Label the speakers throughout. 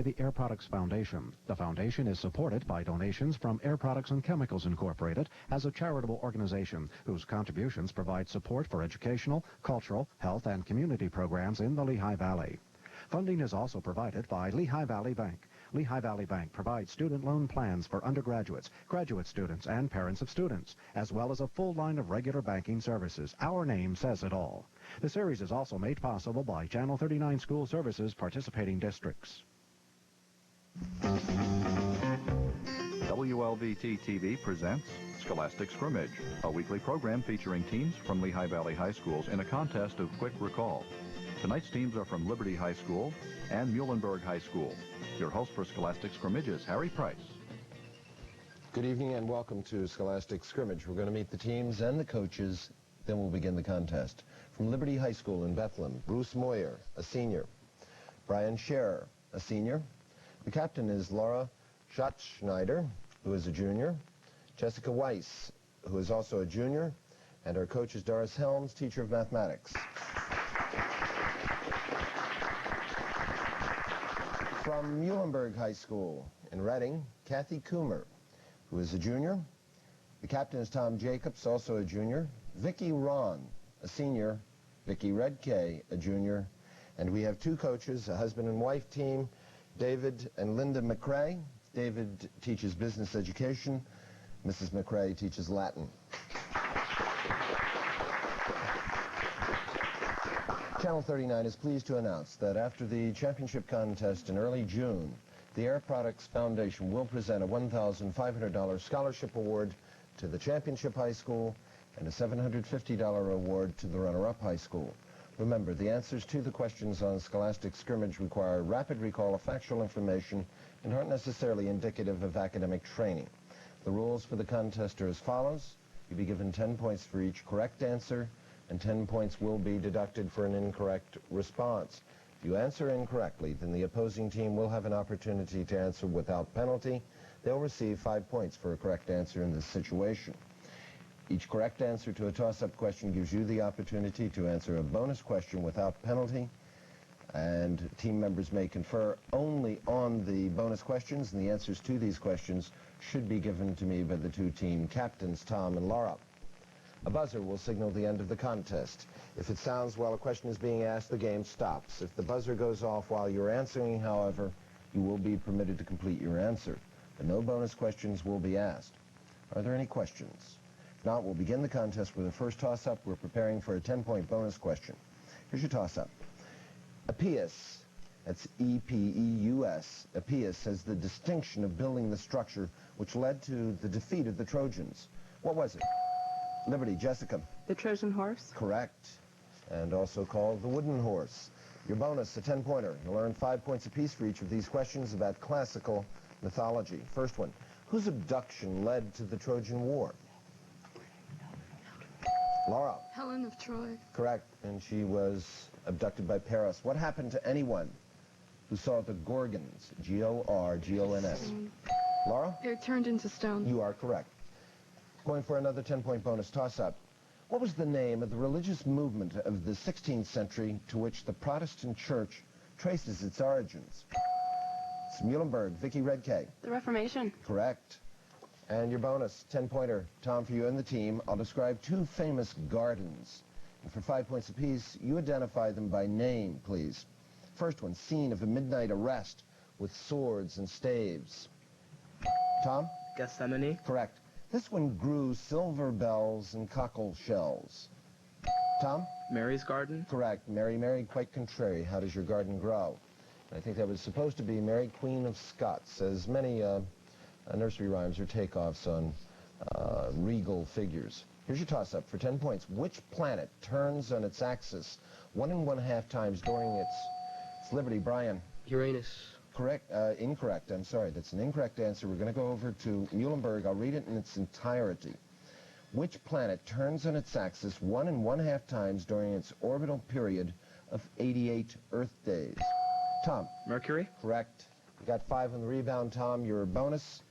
Speaker 1: by the Air Products Foundation. The foundation is supported by donations from Air Products and Chemicals Incorporated as a charitable organization whose contributions provide support for educational, cultural, health, and community programs in the Lehigh Valley. Funding is also provided by Lehigh Valley Bank. Lehigh Valley Bank provides student loan plans for undergraduates, graduate students, and parents of students, as well as a full line of regular banking services. Our name says it all. The series is also made possible by Channel 39 School Services participating districts.
Speaker 2: WLVT-TV presents Scholastic Scrimmage, a weekly program featuring teams from Lehigh Valley High Schools in a contest of quick recall. Tonight's teams are from Liberty High School and Muhlenberg High School. Your host for Scholastic Scrimmage is Harry Price.
Speaker 3: Good evening and welcome to Scholastic Scrimmage. We're going to meet the teams and the coaches, then we'll begin the contest. From Liberty High School in Bethlehem, Bruce Moyer, a senior. Brian Scherer, a senior. The captain is Laura Schatzschneider, who is a junior. Jessica Weiss, who is also a junior. And our coach is Doris Helms, teacher of mathematics. From Muhlenberg High School in Reading, Kathy Coomer, who is a junior. The captain is Tom Jacobs, also a junior. Vicki Ron, a senior. Vicki Redkay, a junior. And we have two coaches, a husband and wife team, David and Linda McRae. David teaches business education. Mrs. McRae teaches Latin. Channel 39 is pleased to announce that after the championship contest in early June, the Air Products Foundation will present a $1,500 scholarship award to the championship high school and a $750 award to the runner-up high school. Remember, the answers to the questions on Scholastic Scrimmage require rapid recall of factual information and aren't necessarily indicative of academic training. The rules for the contest are as follows. You'll be given 10 points for each correct answer, and 10 points will be deducted for an incorrect response. If you answer incorrectly, then the opposing team will have an opportunity to answer without penalty. They'll receive 5 points for a correct answer in this situation. Each correct answer to a toss-up question gives you the opportunity to answer a bonus question without penalty, and team members may confer only on the bonus questions, and the answers to these questions should be given to me by the two team captains, Tom and Laura. A buzzer will signal the end of the contest. If it sounds while a question is being asked, the game stops. If the buzzer goes off while you're answering, however, you will be permitted to complete your answer. But no bonus questions will be asked. Are there any questions? If not, we'll begin the contest with the first toss-up. We're preparing for a 10-point bonus question. Here's your toss-up. Epeius, that's E-P-E-U-S, Epeius has the distinction of building the structure which led to the defeat of the Trojans. What was it? Liberty, Jessica.
Speaker 4: The Trojan horse?
Speaker 3: Correct. And also called the wooden horse. Your bonus, a 10-pointer. You'll earn 5 points apiece for each of these questions about classical mythology. First one. Whose abduction led to the Trojan War? Laura.
Speaker 4: Helen of Troy.
Speaker 3: Correct. And she was abducted by Paris. What happened to anyone who saw the Gorgons? G-O-R-G-O-N-S. Laura?
Speaker 4: They're turned into stone.
Speaker 3: You are correct. Going for another 10-point bonus toss-up. What was the name of the religious movement of the 16th century to which the Protestant Church traces its origins? It's Muhlenberg. Vicki Redkay.
Speaker 4: The Reformation.
Speaker 3: Correct. And your bonus, 10-pointer. Tom, for you and the team, I'll describe two famous gardens. And for 5 points apiece, you identify them by name, please. First one, scene of a midnight arrest with swords and staves. Tom?
Speaker 5: Gethsemane.
Speaker 3: Correct. This one grew silver bells and cockle shells. Tom?
Speaker 5: Mary's garden.
Speaker 3: Correct. Mary, Mary, quite contrary. How does your garden grow? I think that was supposed to be Mary, Queen of Scots, as many nursery rhymes are takeoffs on regal figures. Here's your toss-up for 10 points. Which planet turns on its axis 1.5 times during its Liberty? Brian?
Speaker 5: Uranus.
Speaker 3: Correct. Incorrect. I'm sorry. That's an incorrect answer. We're going to go over to Muhlenberg. I'll read it in its entirety. Which planet turns on its axis 1.5 times during its orbital period of 88 Earth days? Tom?
Speaker 5: Mercury.
Speaker 3: Correct. You got 5 on the rebound, Tom. Your bonus,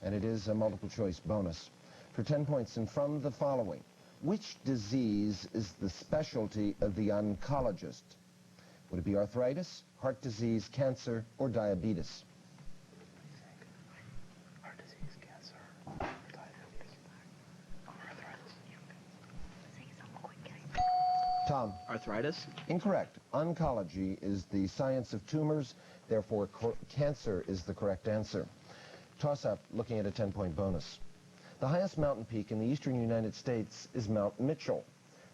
Speaker 3: and it is a multiple choice bonus. For 10 points, and from the following, which disease is the specialty of the oncologist? Would it be arthritis, heart disease, cancer, or diabetes?
Speaker 5: Heart disease, cancer, diabetes, arthritis.
Speaker 3: Tom?
Speaker 5: Arthritis?
Speaker 3: Incorrect. Oncology is the science of tumors, therefore cancer is the correct answer. Toss-up, looking at a 10-point bonus. The highest mountain peak in the eastern United States is Mount Mitchell.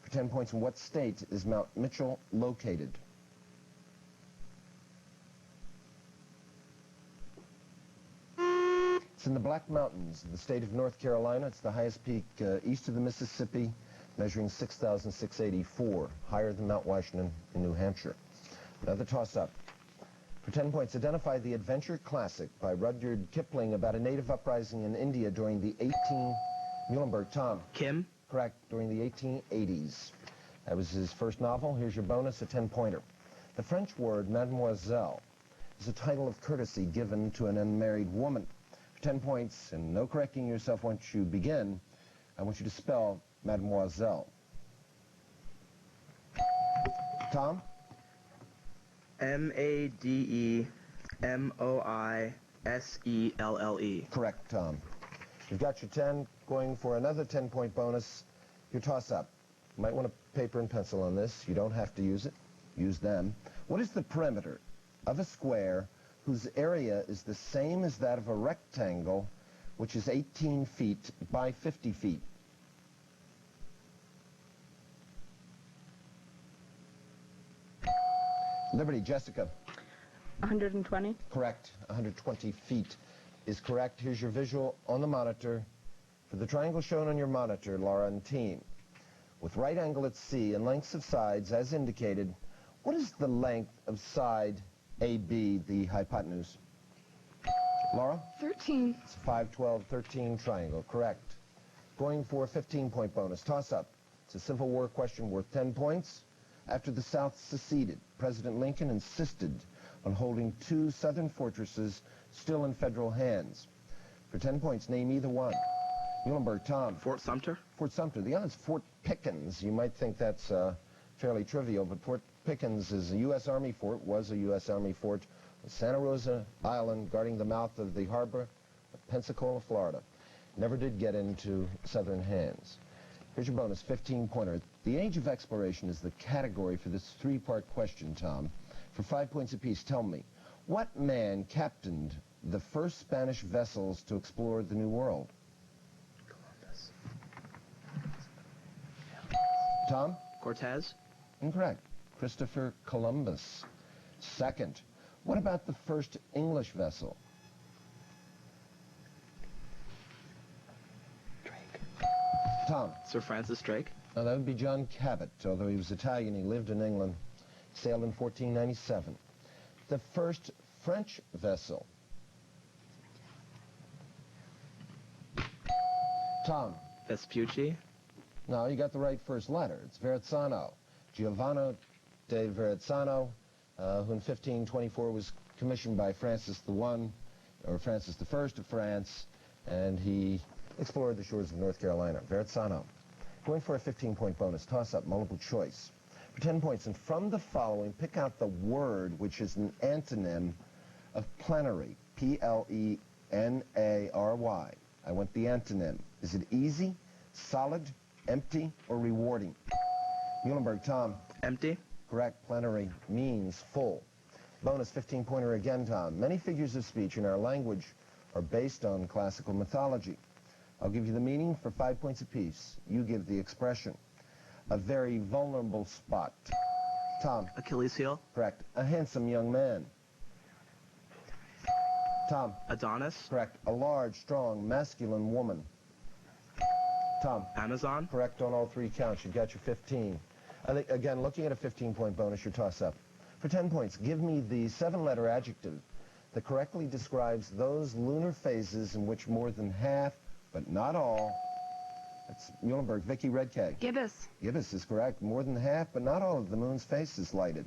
Speaker 3: For 10 points, in what state is Mount Mitchell located? It's in the Black Mountains, the state of North Carolina. It's the highest peak east of the Mississippi, measuring 6,684, higher than Mount Washington in New Hampshire. Another toss-up. For 10 points, identify the adventure classic by Rudyard Kipling about a native uprising in India during the Muhlenberg. Tom?
Speaker 5: Kim?
Speaker 3: Correct, during the 1880s. That was his first novel. Here's your bonus, a 10-pointer. The French word mademoiselle is a title of courtesy given to an unmarried woman. For 10 points, and no correcting yourself once you begin, I want you to spell mademoiselle. Tom?
Speaker 5: M-A-D-E-M-O-I-S-E-L-L-E.
Speaker 3: Correct, Tom. You've got your 10, going for another 10-point bonus. Your toss-up. You might want a paper and pencil on this. You don't have to use it. Use them. What is the perimeter of a square whose area is the same as that of a rectangle, which is 18 feet by 50 feet? Liberty, Jessica.
Speaker 4: 120.
Speaker 3: Correct. 120 feet is correct. Here's your visual on the monitor. For the triangle shown on your monitor, Laura and team, with right angle at C and lengths of sides as indicated, what is the length of side AB, the hypotenuse? Laura?
Speaker 4: 13.
Speaker 3: It's a 5, 12, 13 triangle. Correct. Going for a 15-point bonus. Toss-up. It's a Civil War question worth 10 points. After the South seceded, President Lincoln insisted on holding 2 southern fortresses still in federal hands. For 10 points, name either one. Muhlenberg, Tom.
Speaker 5: Fort Sumter?
Speaker 3: Fort Sumter. The other is Fort Pickens. You might think that's fairly trivial, but Fort Pickens is a U.S. Army fort, was a U.S. Army fort on Santa Rosa Island, guarding the mouth of the harbor of Pensacola, Florida. Never did get into southern hands. Here's your bonus, 15-pointer. The age of exploration is the category for this 3-part question, Tom. For 5 points apiece, tell me, what man captained the first Spanish vessels to explore the New World?
Speaker 5: Columbus.
Speaker 3: Tom?
Speaker 5: Cortez?
Speaker 3: Incorrect. Christopher Columbus. Second, what about the first English vessel?
Speaker 5: Drake.
Speaker 3: Tom?
Speaker 5: Sir Francis Drake?
Speaker 3: Now, that would be John Cabot. Although he was Italian, he lived in England. Sailed in 1497. The first French vessel. Tom?
Speaker 5: Vespucci?
Speaker 3: No, you got the right first letter. It's Verrazzano. Giovanni de Verrazzano, who in 1524 was commissioned by Francis I, or Francis I of France, and he explored the shores of North Carolina. Verrazzano. Going for a 15-point bonus. Toss-up, multiple choice. For 10 points, and from the following, pick out the word which is an antonym of plenary. P-L-E-N-A-R-Y. I want the antonym. Is it easy, solid, empty, or rewarding? Muhlenberg, Tom.
Speaker 5: Empty?
Speaker 3: Correct. Plenary means full. Bonus 15-pointer again, Tom. Many figures of speech in our language are based on classical mythology. I'll give you the meaning for 5 points apiece. You give the expression. A very vulnerable spot. Tom.
Speaker 5: Achilles heel?
Speaker 3: Correct. A handsome young man. Tom.
Speaker 5: Adonis?
Speaker 3: Correct. A large, strong, masculine woman. Tom.
Speaker 5: Amazon?
Speaker 3: Correct on all 3 counts. You've got your 15. Again, looking at a 15-point bonus, your toss-up. For 10 points, give me the 7-letter adjective that correctly describes those lunar phases in which more than half, but not all, that's Muhlenberg. Vicky Redkay.
Speaker 4: Gibbous.
Speaker 3: Gibbous is correct. More than half, but not all of the moon's face is lighted.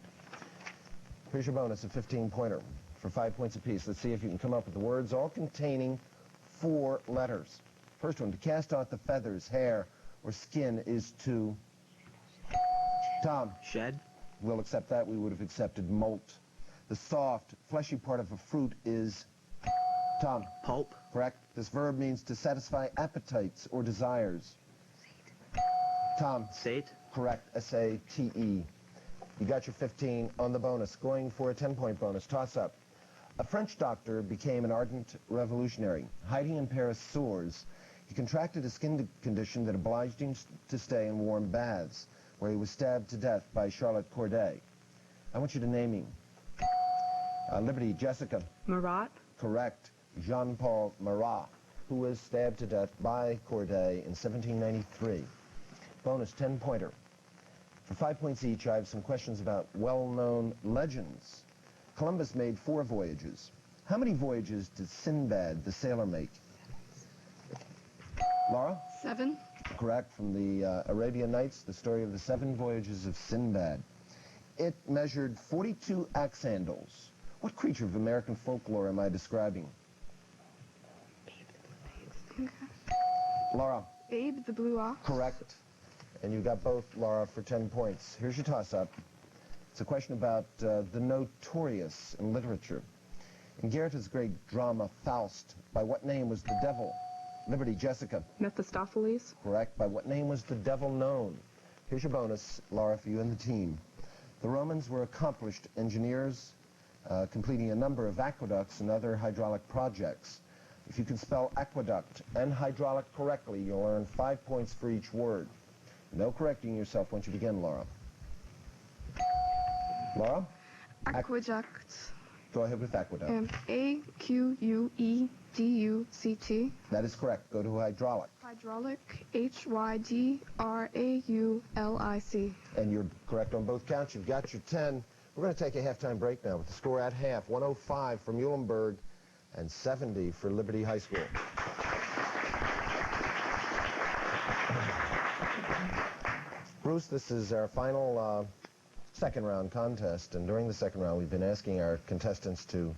Speaker 3: Here's your bonus, a 15-pointer for 5 points apiece. Let's see if you can come up with the words all containing 4 letters. First one, to cast out the feathers, hair, or skin is to... Tom.
Speaker 5: Shed?
Speaker 3: We'll accept that. We would have accepted molt. The soft, fleshy part of a fruit is, Tom?
Speaker 5: Pulp.
Speaker 3: Correct. This verb means to satisfy appetites or desires. Tom?
Speaker 5: Sate.
Speaker 3: Correct. S-A-T-E. You got your 15 on the bonus. Going for a 10-point bonus. Toss-up. A French doctor became an ardent revolutionary. Hiding in Paris sores, he contracted a skin condition that obliged him to stay in warm baths, where he was stabbed to death by Charlotte Corday. I want you to name him. Liberty, Jessica.
Speaker 4: Marat.
Speaker 3: Correct. Jean-Paul Marat, who was stabbed to death by Corday in 1793. Bonus 10-pointer. For 5 points each, I have some questions about well-known legends. Columbus made 4 voyages. How many voyages did Sinbad the sailor make? Laura?
Speaker 4: 7.
Speaker 3: Correct. From the Arabian Nights, the story of the 7 voyages of Sinbad. It measured 42 axe handles. What creature of American folklore am I describing? Laura?
Speaker 4: Babe the Blue Ox.
Speaker 3: Correct. And you got both, Laura, for 10 points. Here's your toss-up. It's a question about the notorious in literature. In Goethe's great drama, Faust, by what name was the devil? Liberty, Jessica.
Speaker 4: Mephistopheles.
Speaker 3: Correct. By what name was the devil known? Here's your bonus, Laura, for you and the team. The Romans were accomplished engineers, completing a number of aqueducts and other hydraulic projects. If you can spell aqueduct and hydraulic correctly, you'll earn 5 points for each word. No correcting yourself once you begin, Laura. Laura?
Speaker 4: Aqueduct.
Speaker 3: Go ahead with aqueduct.
Speaker 4: A-Q-U-E-D-U-C-T.
Speaker 3: That is correct. Go to hydraulic.
Speaker 4: Hydraulic. H-Y-D-R-A-U-L-I-C.
Speaker 3: And you're correct on both counts. You've got your 10. We're going to take a halftime break now with the score at half. 105 for Muhlenberg and 70 for Liberty High School. Bruce, this is our final second round contest, and during the second round we've been asking our contestants to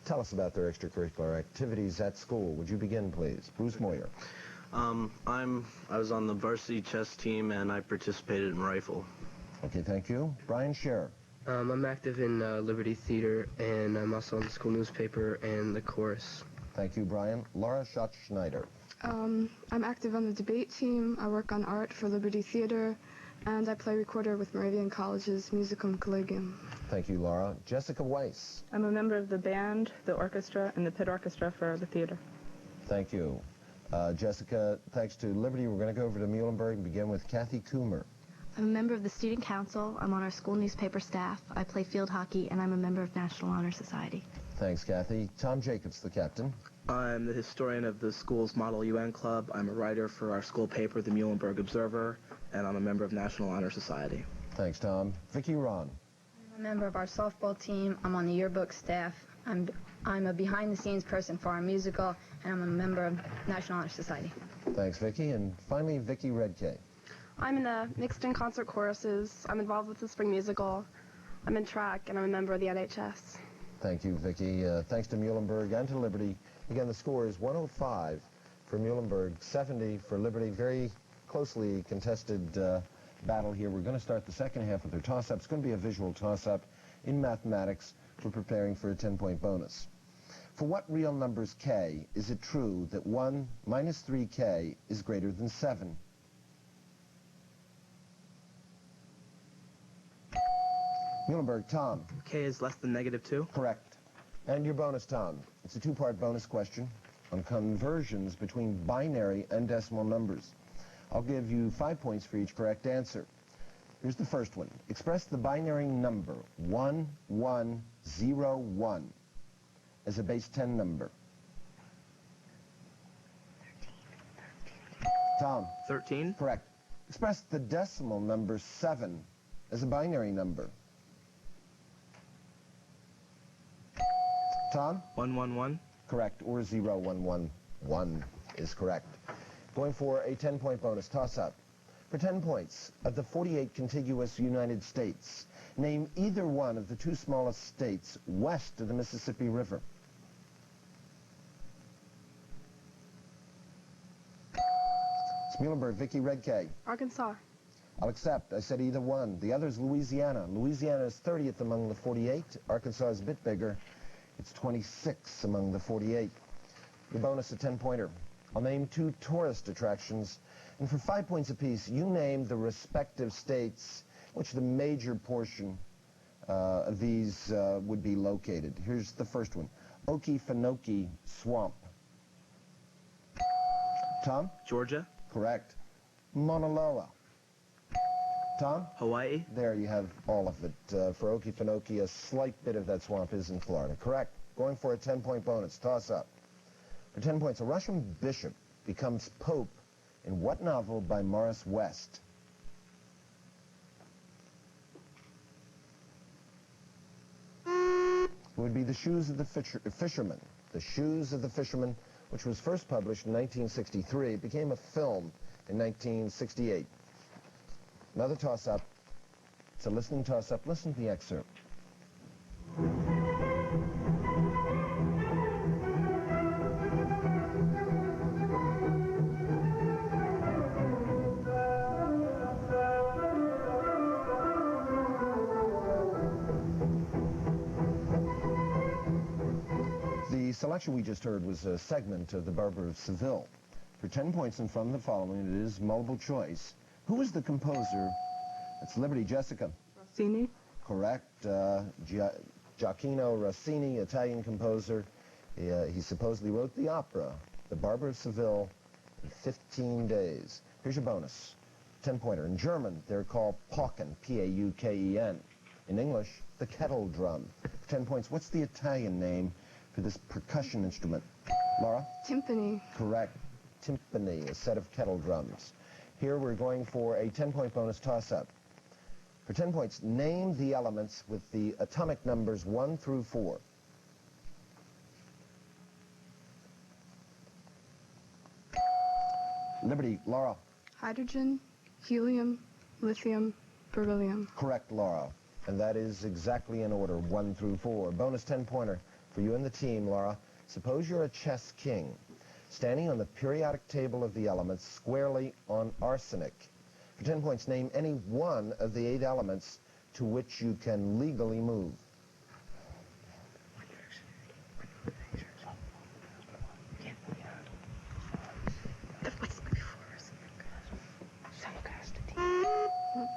Speaker 3: tell us about their extracurricular activities at school. Would you begin, please? Bruce Moyer.
Speaker 5: I was on the varsity chess team and I participated in rifle.
Speaker 3: Okay, thank you. Brian Scherer.
Speaker 6: I'm active in Liberty Theater, and I'm also on the school newspaper and the chorus.
Speaker 3: Thank you, Brian. Laura Schott-Schneider.
Speaker 4: I'm active on the debate team. I work on art for Liberty Theater, and I play recorder with Moravian College's Musicum Collegium.
Speaker 3: Thank you, Laura. Jessica Weiss.
Speaker 7: I'm a member of the band, the orchestra, and the pit orchestra for the theater.
Speaker 3: Thank you. Jessica, thanks to Liberty, we're going to go over to Muhlenberg and begin with Kathy Coomer.
Speaker 8: I'm a member of the student council. I'm on our school newspaper staff. I play field hockey, and I'm a member of National Honor Society.
Speaker 3: Thanks, Kathy. Tom Jacobs, the captain.
Speaker 5: I'm the historian of the school's Model UN Club. I'm a writer for our school paper, the Muhlenberg Observer, and I'm a member of National Honor Society.
Speaker 3: Thanks, Tom. Vicki Ron.
Speaker 9: I'm a member of our softball team. I'm on the yearbook staff. I'm a behind-the-scenes person for our musical, and I'm a member of National Honor Society.
Speaker 3: Thanks, Vicki. And finally, Vicki Redkay.
Speaker 10: I'm in the mixed and concert choruses. I'm involved with the spring musical. I'm in track, and I'm a member of the NHS.
Speaker 3: Thank you, Vicki. Thanks to Muhlenberg and to Liberty. Again, the score is 105 for Muhlenberg, 70 for Liberty. Very closely contested battle here. We're going to start the second half with their toss-up. It's going to be a visual toss-up in mathematics. We're preparing for a 10-point bonus. For what real numbers k is it true that 1 minus 3k is greater than 7? Muhlenberg, Tom.
Speaker 5: K is less than -2?
Speaker 3: Correct. And your bonus, Tom. It's a 2-part bonus question on conversions between binary and decimal numbers. I'll give you 5 points for each correct answer. Here's the first one. Express the binary number 1101 as a base 10 number. 13. Tom.
Speaker 5: 13?
Speaker 3: Correct. Express the decimal number 7 as a binary number. Tom?
Speaker 5: 111?
Speaker 3: Correct. Or 0111 is correct. Going for a 10-point bonus toss-up. For 10 points, of the 48 contiguous United States, name either one of the 2 smallest states west of the Mississippi River. It's Muhlenberg. Vicki Redkay.
Speaker 10: Arkansas.
Speaker 3: I'll accept. I said either one. The other is Louisiana. Louisiana is 30th among the 48. Arkansas is a bit bigger. It's 26 among the 48. Your bonus, a 10-pointer. I'll name 2 tourist attractions. And for 5 points apiece, you name the respective states in which the major portion of these would be located. Here's the first one. Okefenokee Swamp. Tom?
Speaker 5: Georgia.
Speaker 3: Correct. Mauna Loa. Tom?
Speaker 5: Hawaii.
Speaker 3: There you have all of it. For Okefenokee, a slight bit of that swamp is in Florida. Correct. Going for a 10-point bonus. Toss up. For 10 points, a Russian bishop becomes pope in what novel by Morris West? It would be The Shoes of the Fisherman. The Shoes of the Fisherman, which was first published in 1963. It became a film in 1968. Another toss-up. It's a listening toss-up. Listen to the excerpt. The selection we just heard was a segment of The Barber of Seville. For 10 points and from the following, it is multiple choice. Who is the composer? That's Liberty. Jessica.
Speaker 7: Rossini.
Speaker 3: Correct. Gioacchino Rossini, Italian composer. He supposedly wrote the opera, The Barber of Seville, in 15 days. Here's your bonus. 10-pointer. In German, they're called Pauken, P-A-U-K-E-N. In English, the kettle drum. For 10 points, what's the Italian name for this percussion instrument? Laura?
Speaker 4: Timpani.
Speaker 3: Correct. Timpani, a set of kettle drums. Here we're going for a 10-point bonus toss-up. For 10 points, name the elements with the atomic numbers 1 through 4. Liberty. Laura.
Speaker 4: Hydrogen, helium, lithium, beryllium.
Speaker 3: Correct, Laura. And that is exactly in order, 1 through 4. Bonus 10-pointer for you and the team, Laura. Suppose you're a chess king, standing on the periodic table of the elements squarely on arsenic. For 10 points, name any one of the 8 elements to which you can legally move.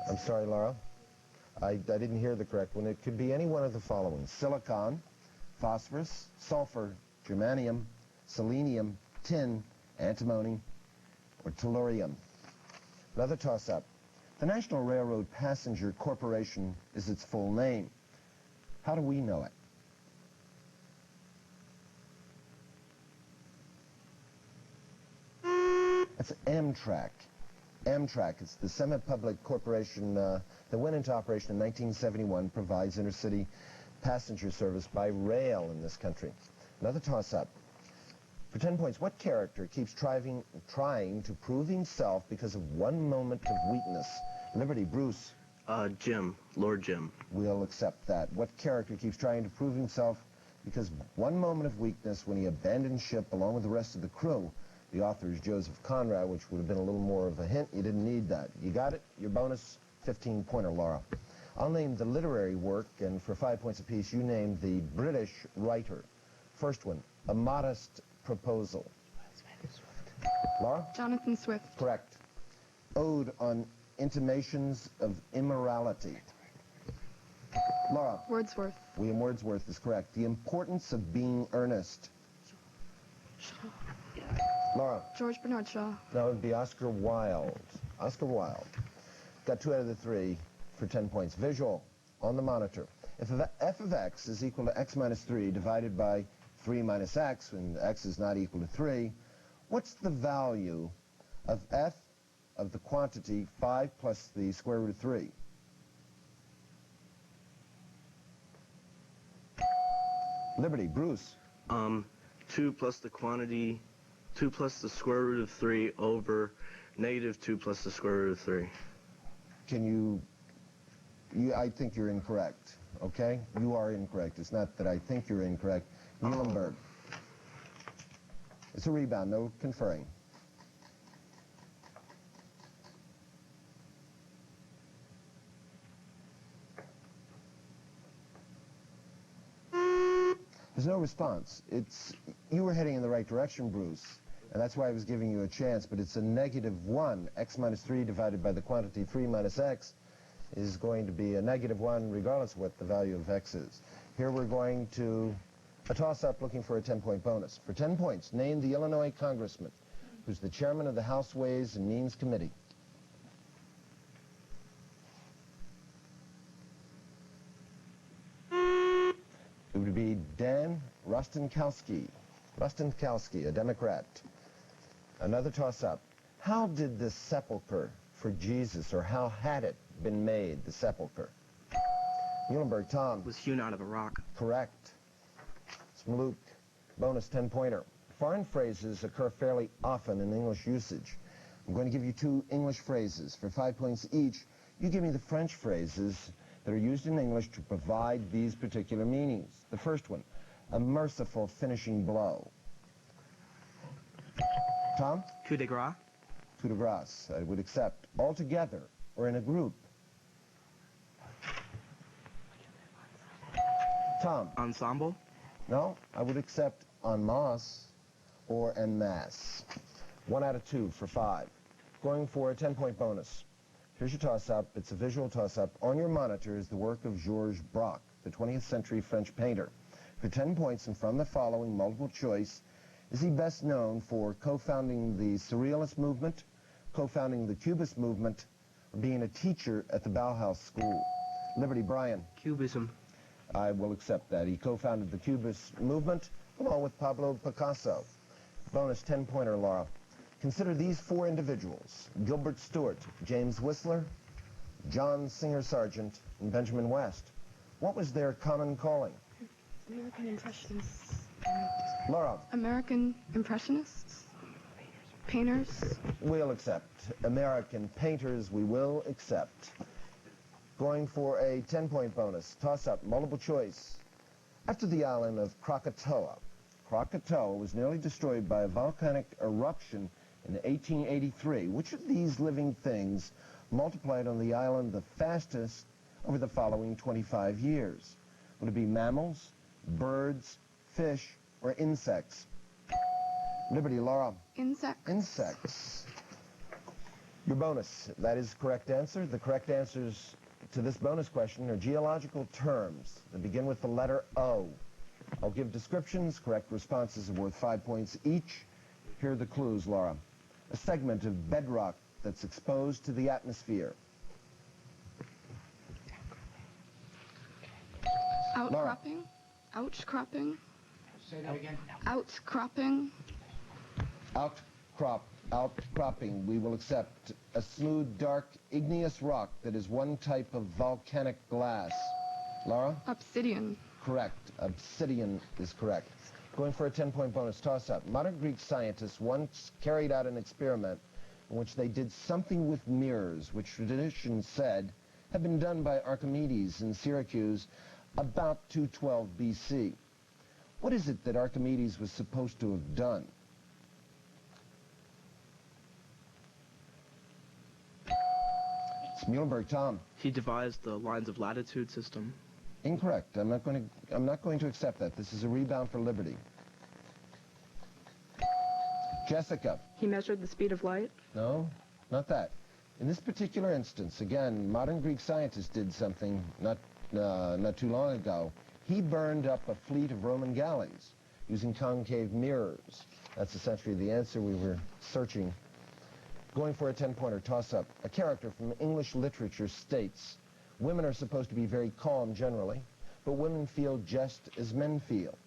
Speaker 3: I'm sorry, Laura. I didn't hear the correct one. It could be any one of the following: silicon, phosphorus, sulfur, germanium, selenium, tin, antimony, or tellurium. Another toss-up. The National Railroad Passenger Corporation is its full name. How do we know it? That's Amtrak. Amtrak, it's the semi-public corporation that went into operation in 1971, provides intercity passenger service by rail in this country. Another toss-up. For 10 points, what character keeps trying to prove himself because of one moment of weakness? Liberty. Bruce.
Speaker 6: Jim. Lord Jim.
Speaker 3: We'll accept that. What character keeps trying to prove himself because one moment of weakness when he abandoned ship along with the rest of the crew? The author is Joseph Conrad, which would have been a little more of a hint. You didn't need that. You got it? Your bonus, 15-pointer, Laura. I'll name the literary work, and for 5 points apiece, you name the British writer. First one, A Modest Proposal. Laura?
Speaker 4: Jonathan Swift.
Speaker 3: Correct. Ode on Intimations of Immorality. Laura?
Speaker 4: Wordsworth.
Speaker 3: William Wordsworth is correct. The Importance of Being Earnest. Laura?
Speaker 4: George Bernard Shaw.
Speaker 3: That would be Oscar Wilde. Oscar Wilde. Got 2 out of the 3 for 10 points. Visual on the monitor. If f of x is equal to x minus 3 divided by 3 minus x, when x is not equal to 3, what's the value of f of the quantity 5 plus the square root of 3? Liberty. Bruce.
Speaker 6: 2 plus the quantity, 2 plus the square root of 3 over negative 2 plus the square root of 3.
Speaker 3: Can you I think you're incorrect, okay? You are incorrect. It's not that I think you're incorrect. Muhlenberg. It's a rebound, no conferring. There's no response. You were heading in the right direction, Bruce, and that's why I was giving you a chance, but it's a -1. X minus 3 divided by the quantity 3 minus x is going to be a -1 regardless of what the value of x is. Here we're going to a toss-up looking for a 10-point bonus. For 10 points, name the Illinois congressman who's the chairman of the House Ways and Means Committee. It would be Dan Rostenkowski, a Democrat. Another toss-up. How did the sepulcher for Jesus, or how had it been made, the sepulcher? Muhlenberg, Tom.
Speaker 5: It was hewn out of a rock.
Speaker 3: Correct. Smoluk, bonus 10-pointer. Foreign phrases occur fairly often in English usage. I'm going to give you 2 English phrases. For 5 points each, you give me the French phrases that are used in English to provide these particular meanings. The first one, a merciful finishing blow. Tom?
Speaker 5: Coup de grace.
Speaker 3: Coup de grace, I would accept. All together or in a group. Tom?
Speaker 5: Ensemble.
Speaker 3: No, I would accept en masse or en masse. 1 out of 2 for 5. Going for a 10-point bonus. Here's your toss-up. It's a visual toss-up. On your monitor is the work of Georges Braque, the 20th century French painter. For 10 points and from the following multiple choice, is he best known for co-founding the Surrealist movement, co-founding the Cubist movement, or being a teacher at the Bauhaus School? Liberty, Brian.
Speaker 5: Cubism.
Speaker 3: I will accept that. He co-founded the Cubist movement along with Pablo Picasso. Bonus 10-pointer, Laura. Consider these 4 individuals: Gilbert Stuart, James Whistler, John Singer Sargent, and Benjamin West. What was their common calling?
Speaker 4: American Impressionists.
Speaker 3: Laura.
Speaker 4: American Impressionists? Painters?
Speaker 3: We'll accept. American painters, we will accept. Going for a 10-point bonus. Toss-up, multiple choice. After the island of Krakatoa was nearly destroyed by a volcanic eruption in 1883. Which of these living things multiplied on the island the fastest over the following 25 years? Would it be mammals, birds, fish, or insects? Liberty, Laura.
Speaker 4: Insects.
Speaker 3: Insects. Your bonus. That is the correct answer. The correct answers to this bonus question are geological terms that begin with the letter O. I'll give descriptions. Correct responses are worth 5 points each. Here are the clues, Laura. A segment of bedrock that's exposed to the atmosphere.
Speaker 4: Outcropping. Outcropping.
Speaker 11: Say that again.
Speaker 4: Outcropping.
Speaker 3: Outcropping. We will accept. A smooth, dark, igneous rock that is one type of volcanic glass. Laura?
Speaker 4: Obsidian.
Speaker 3: Correct. Obsidian is correct. Going for a 10-point bonus toss-up. Modern Greek scientists once carried out an experiment in which they did something with mirrors, which tradition said had been done by Archimedes in Syracuse about 212 BC. What is it that Archimedes was supposed to have done? It's Muhlenberg, Tom.
Speaker 5: He devised the lines of latitude system.
Speaker 3: Incorrect. I'm not going to accept that. This is a rebound for Liberty. Jessica.
Speaker 7: He measured the speed of light?
Speaker 3: No, not that. In this particular instance, again, modern Greek scientists did something not too long ago. He burned up a fleet of Roman galleys using concave mirrors. That's essentially the answer we were searching. Going for a 10-pointer toss-up. A character from English literature states, women are supposed to be very calm generally, but women feel just as men feel.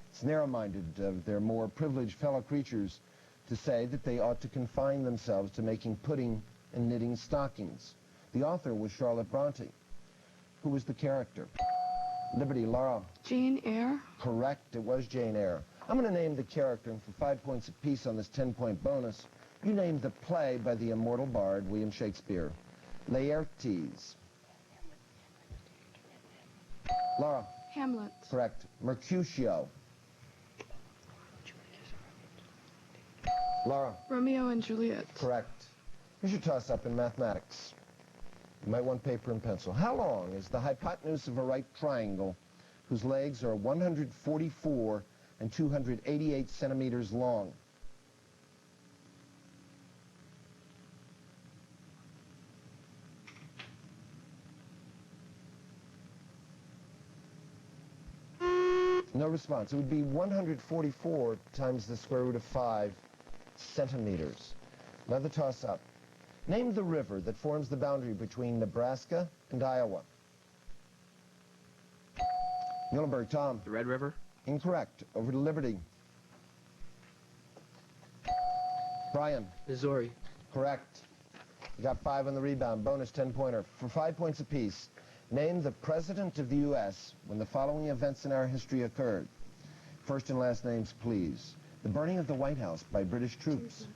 Speaker 3: It's narrow-minded of their more privileged fellow creatures to say that they ought to confine themselves to making pudding and knitting stockings. The author was Charlotte Bronte. Who was the character? Liberty, Laura.
Speaker 4: Jane Eyre.
Speaker 3: Correct, it was Jane Eyre. I'm going to name the character, and for 5 points apiece on this 10-point bonus, you named the play by the immortal bard William Shakespeare. Laertes. Laura.
Speaker 4: Hamlet.
Speaker 3: Correct. Mercutio. Laura.
Speaker 4: Romeo and Juliet.
Speaker 3: Correct. Here's your toss-up in mathematics. You might want paper and pencil. How long is the hypotenuse of a right triangle whose legs are 144 and 288 centimeters long. No response. It would be 144 times the square root of 5 centimeters. Another toss-up. Name the river that forms the boundary between Nebraska and Iowa. Muhlenberg, Tom.
Speaker 5: The Red River?
Speaker 3: Incorrect. Over to Liberty. Brian.
Speaker 5: Missouri.
Speaker 3: Correct. You got 5 on the rebound. Bonus 10-pointer. For 5 points apiece, name the President of the U.S. when the following events in our history occurred. First and last names, please. The burning of the White House by British troops.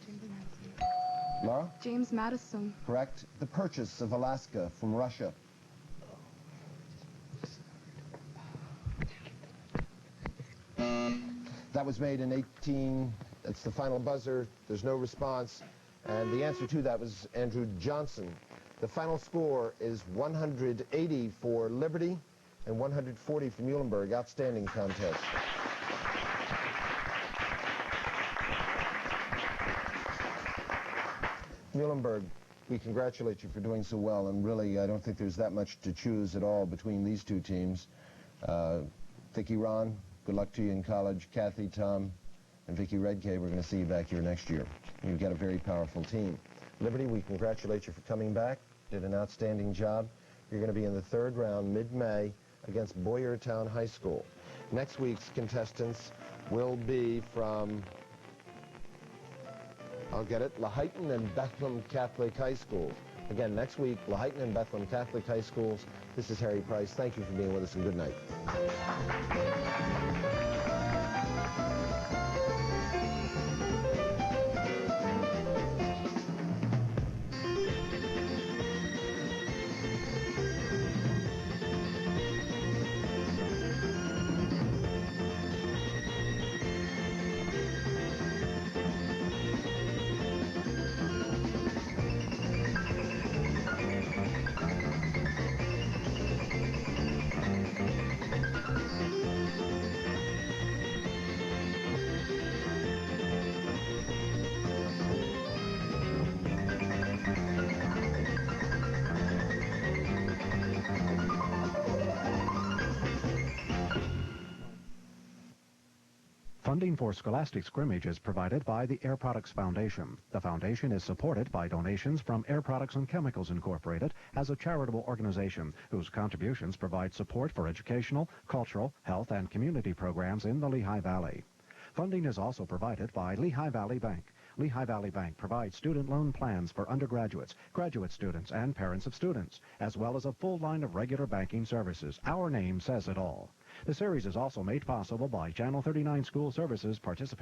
Speaker 3: Laura?
Speaker 4: James Madison.
Speaker 3: Correct. The purchase of Alaska from Russia. That was made in 18... That's the final buzzer. There's no response. And the answer to that was Andrew Johnson. The final score is 180 for Liberty and 140 for Muhlenberg. Outstanding contest. Muhlenberg, we congratulate you for doing so well, and really I don't think there's that much to choose at all between these two teams. Vicki, Ron, good luck to you in college. Kathy, Tom, and Vicki Redkay, we're going to see you back here next year. You've got a very powerful team. Liberty, we congratulate you for coming back. Did an outstanding job. You're going to be in the 3rd round mid-May against Boyertown High School. Next week's contestants will be from, I'll get it, Lehigh and Bethlehem Catholic High Schools. Again, next week, Lehigh and Bethlehem Catholic High Schools. This is Harry Price. Thank you for being with us, and good night.
Speaker 1: Funding for Scholastic Scrimmage is provided by the Air Products Foundation. The foundation is supported by donations from Air Products and Chemicals Incorporated as a charitable organization whose contributions provide support for educational, cultural, health, and community programs in the Lehigh Valley. Funding is also provided by Lehigh Valley Bank. Lehigh Valley Bank provides student loan plans for undergraduates, graduate students, and parents of students, as well as a full line of regular banking services. Our name says it all. The series is also made possible by Channel 39 School Services participating